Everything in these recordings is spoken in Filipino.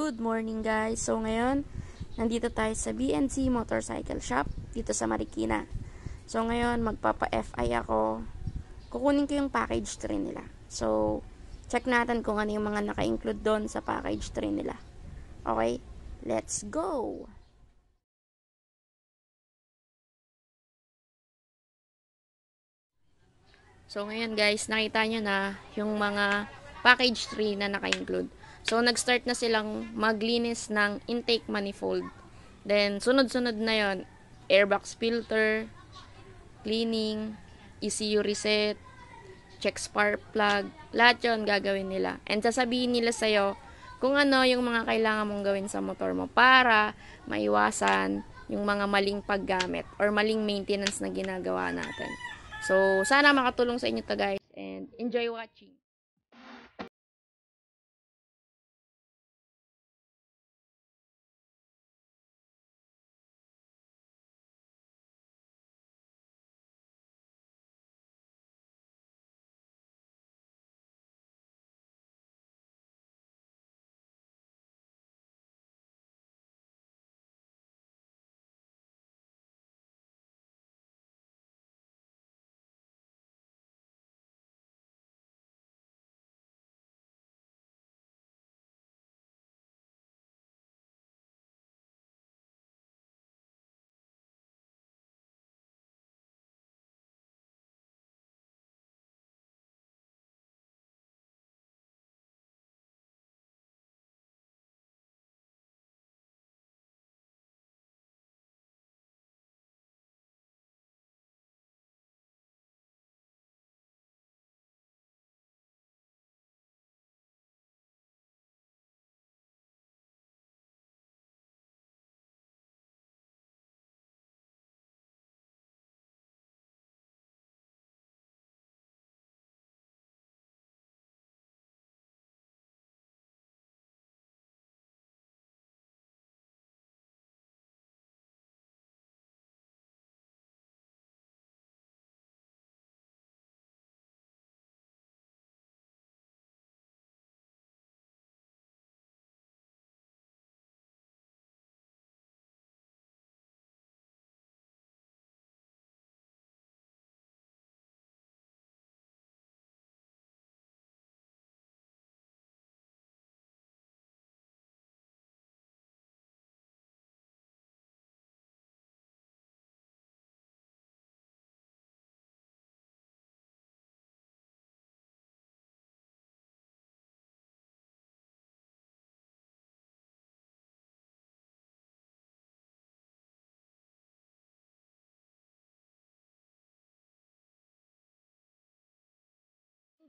Good morning guys! So ngayon, nandito tayo sa B&C Motorcycle Shop dito sa Marikina. So ngayon, magpapa-FI ako. Kukunin ko yung package tray nila. So, check natin kung ano yung mga naka-include doon sa package tray nila. Okay? Let's go! So ngayon guys, nakita nyo na yung mga package tray na naka-include. So, nag-start na silang maglinis ng intake manifold. Then, sunod-sunod na yon, airbox filter, cleaning, ECU reset, check SparkPlug, lahat yon gagawin nila. And sasabihin nila sa'yo kung ano yung mga kailangan mong gawin sa motor mo para maiwasan yung mga maling paggamit or maling maintenance na ginagawa natin. So, sana makatulong sa inyo to guys and enjoy watching.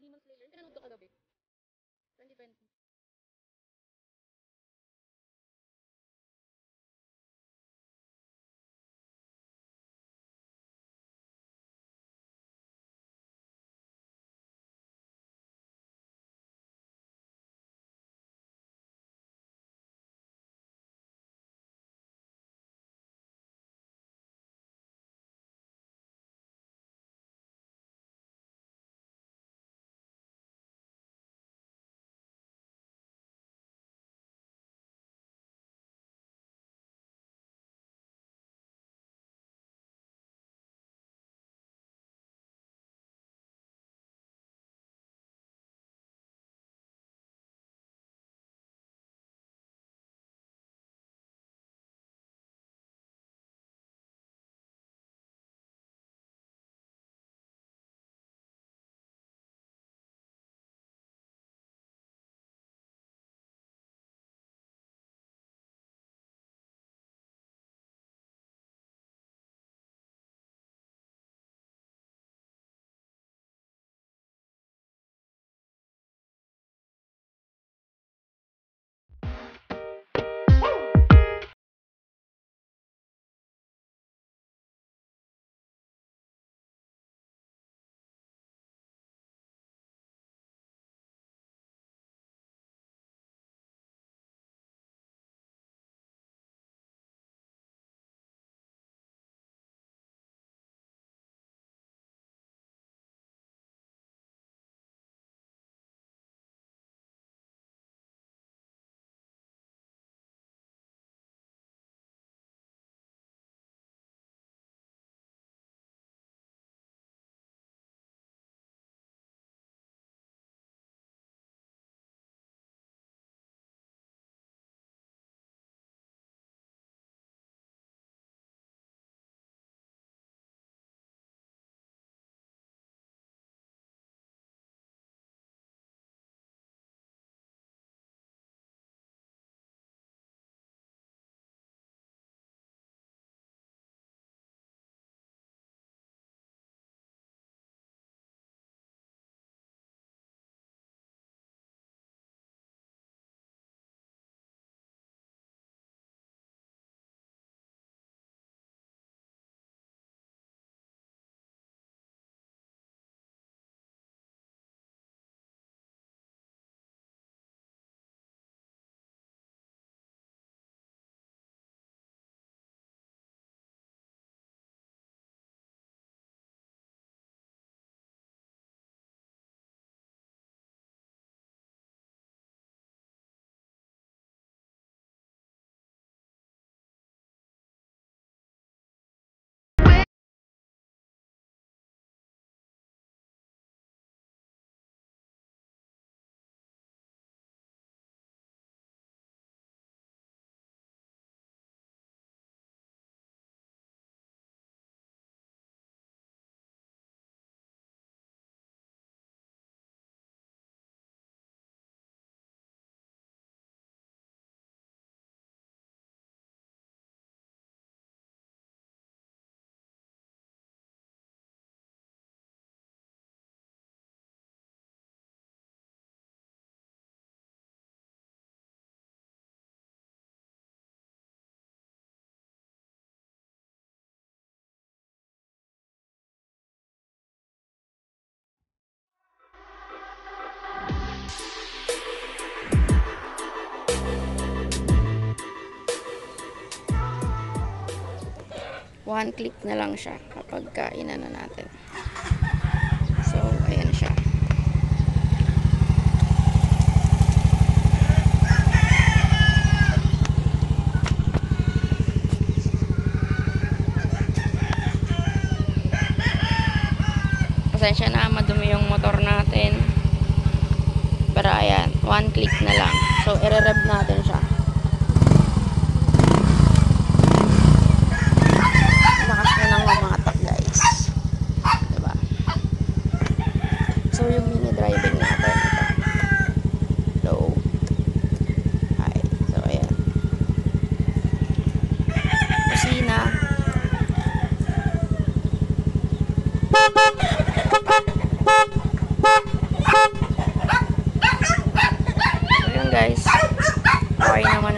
Demon Slayer, tinanong to kagabi. 2020. one click na lang siya kapag inano natin. So, ayan siya. Pasensya na, madumi yung motor natin. Pero ayan, one click na lang. So, i-rev natin siya. Lakas na ng mamatak, guys. Diba? So, yung mini driving natin. Ito. Low. High. So, ayan. Kusina. So, yun guys. Okay naman